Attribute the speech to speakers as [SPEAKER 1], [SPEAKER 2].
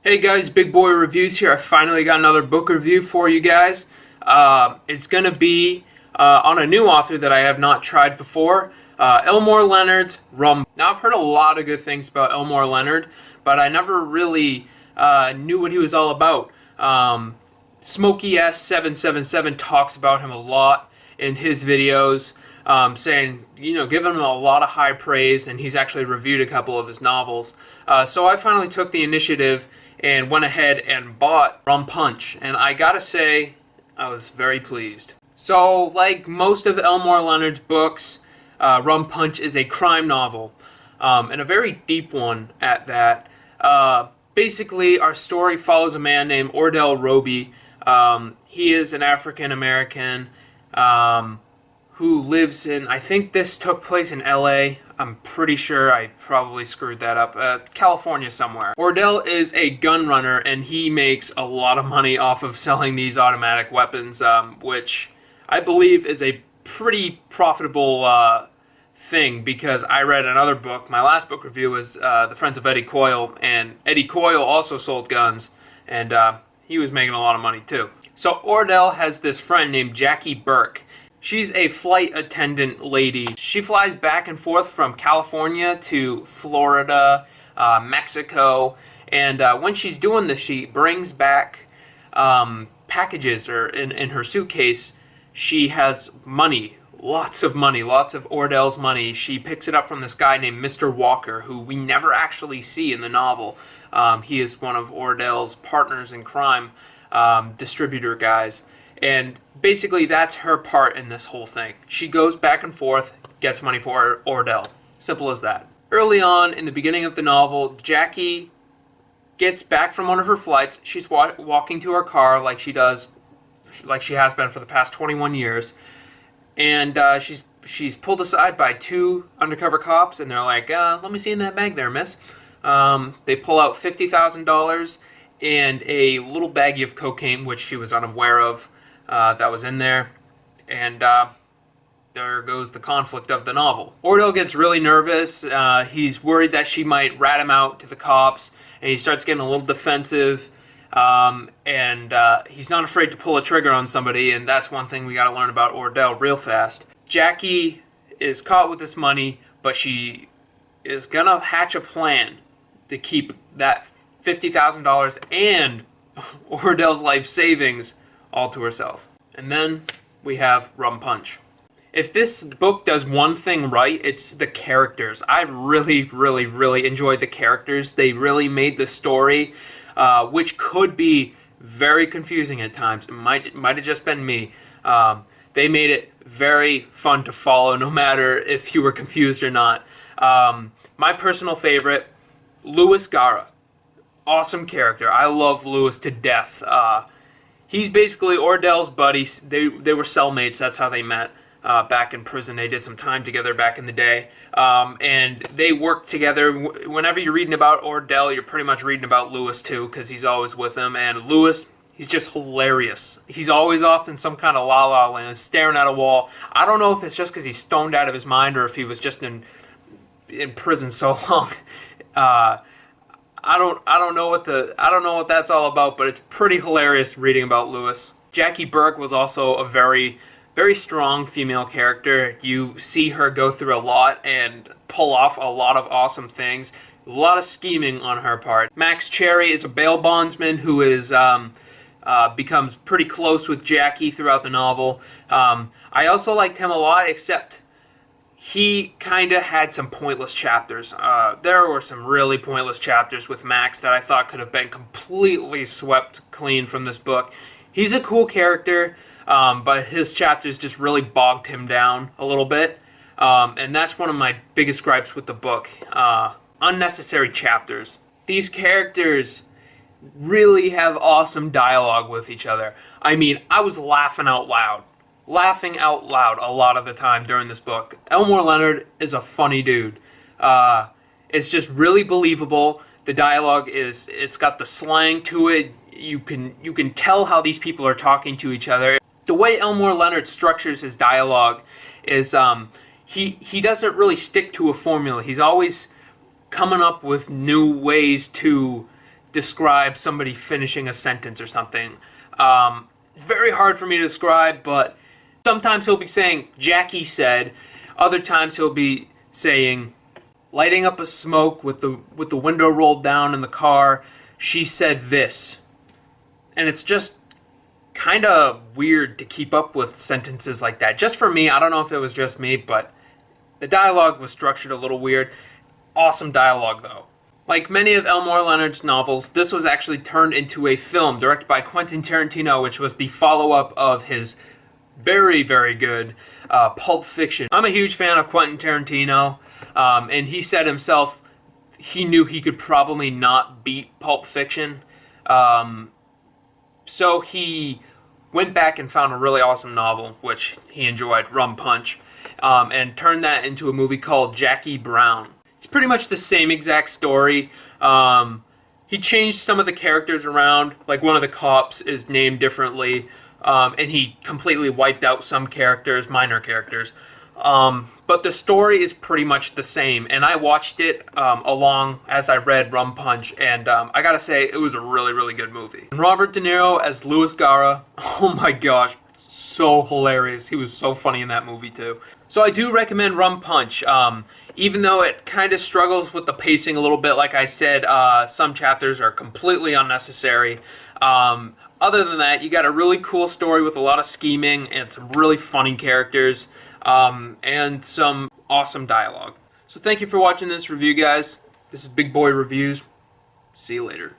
[SPEAKER 1] Hey guys, Big Boy Reviews here. I finally got another book review for you guys. It's going to be on a new author that I have not tried before, Elmore Leonard's Rum. Now, I've heard a lot of good things about Elmore Leonard, but I never really knew what he was all about. Smokey S777 talks about him a lot in his videos, saying, giving him a lot of high praise, and he's actually reviewed a couple of his novels. So I finally took the initiative and went ahead and bought Rum Punch, and I gotta say, I was very pleased. So, like most of Elmore Leonard's books, Rum Punch is a crime novel, and a very deep one at that. Basically, our story follows a man named Ordell Roby. He is an African American who lives in, I think this took place in LA. I'm pretty sure I probably screwed that up. California somewhere. Ordell is a gun runner, and he makes a lot of money off of selling these automatic weapons, which I believe is a pretty profitable thing, because I read another book. My last book review was The Friends of Eddie Coyle, and Eddie Coyle also sold guns, and he was making a lot of money too. So Ordell has this friend named Jackie Burke. She's a flight attendant lady. She flies back and forth from California to Florida, Mexico, and when she's doing this, she brings back packages, or in her suitcase, she has money, lots of Ordell's money. She picks it up from this guy named Mr. Walker, who we never actually see in the novel. He is one of Ordell's partners in crime, distributor guys. And basically, that's her part in this whole thing. She goes back and forth, gets money for Ordell. Simple as that. Early on, in the beginning of the novel, Jackie gets back from one of her flights. She's walking to her car like she has been for the past 21 years. And she's pulled aside by two undercover cops, and they're like, let me see in that bag there, miss. They pull out $50,000 and a little baggie of cocaine, which she was unaware of. That was in there, and there goes the conflict of the novel. Ordell gets really nervous. He's worried that she might rat him out to the cops, and he starts getting a little defensive, and he's not afraid to pull a trigger on somebody, and that's one thing we got to learn about Ordell real fast. Jackie is caught with this money, but she is going to hatch a plan to keep that $50,000 and Ordell's life savings all to herself. And then we have Rum Punch. If this book does one thing right, it's the characters. I really enjoyed the characters. They really made the story, which could be very confusing at times. It might have just been me. They made it very fun to follow, no matter if you were confused or not. My personal favorite, Louis Gara. Awesome character. I love Louis to death. He's basically Ordell's buddy. They were cellmates. That's how they met back in prison. They did some time together back in the day. And they worked together. Whenever you're reading about Ordell, you're pretty much reading about Louis too, because he's always with him. And Louis, he's just hilarious. He's always off in some kind of la-la land, staring at a wall. I don't know if it's just because he's stoned out of his mind, or if he was just in prison so long. I don't know what that's all about, but it's pretty hilarious reading about Louis. Jackie Burke was also a very strong female character. You see her go through a lot and pull off a lot of awesome things. A lot of scheming on her part. Max Cherry is a bail bondsman who becomes pretty close with Jackie throughout the novel. I also liked him a lot, except he kind of had some pointless chapters. There were some really pointless chapters with Max that I thought could have been completely swept clean from this book. He's a cool character, but his chapters just really bogged him down a little bit. And that's one of my biggest gripes with the book. Unnecessary chapters. These characters really have awesome dialogue with each other. I mean, I was laughing out loud a lot of the time during this book. Elmore Leonard is a funny dude. It's just really believable. The dialogue it's got the slang to it. You can tell how these people are talking to each other. The way Elmore Leonard structures his dialogue is he doesn't really stick to a formula. He's always coming up with new ways to describe somebody finishing a sentence or something. Very hard for me to describe, but sometimes he'll be saying, Jackie said. Other times he'll be saying, lighting up a smoke with the window rolled down in the car, she said this. And it's just kind of weird to keep up with sentences like that. Just for me, I don't know if it was just me, but the dialogue was structured a little weird. Awesome dialogue, though. Like many of Elmore Leonard's novels, this was actually turned into a film directed by Quentin Tarantino, which was the follow-up of his very, very good Pulp Fiction. I'm a huge fan of Quentin Tarantino, and he said himself he knew he could probably not beat Pulp Fiction. So he went back and found a really awesome novel, which he enjoyed, Rum Punch, and turned that into a movie called Jackie Brown. It's pretty much the same exact story. He changed some of the characters around, like one of the cops is named differently, and he completely wiped out some characters, minor characters. But the story is pretty much the same, and I watched it along as I read Rum Punch, and I gotta say, it was a really, really good movie. And Robert De Niro as Louis Gara, oh my gosh, so hilarious. He was so funny in that movie too. So I do recommend Rum Punch. Even though it kind of struggles with the pacing a little bit, like I said, some chapters are completely unnecessary. Other than that, you got a really cool story with a lot of scheming and some really funny characters, and some awesome dialogue. So thank you for watching this review, guys. This is Big Boy Reviews. See you later.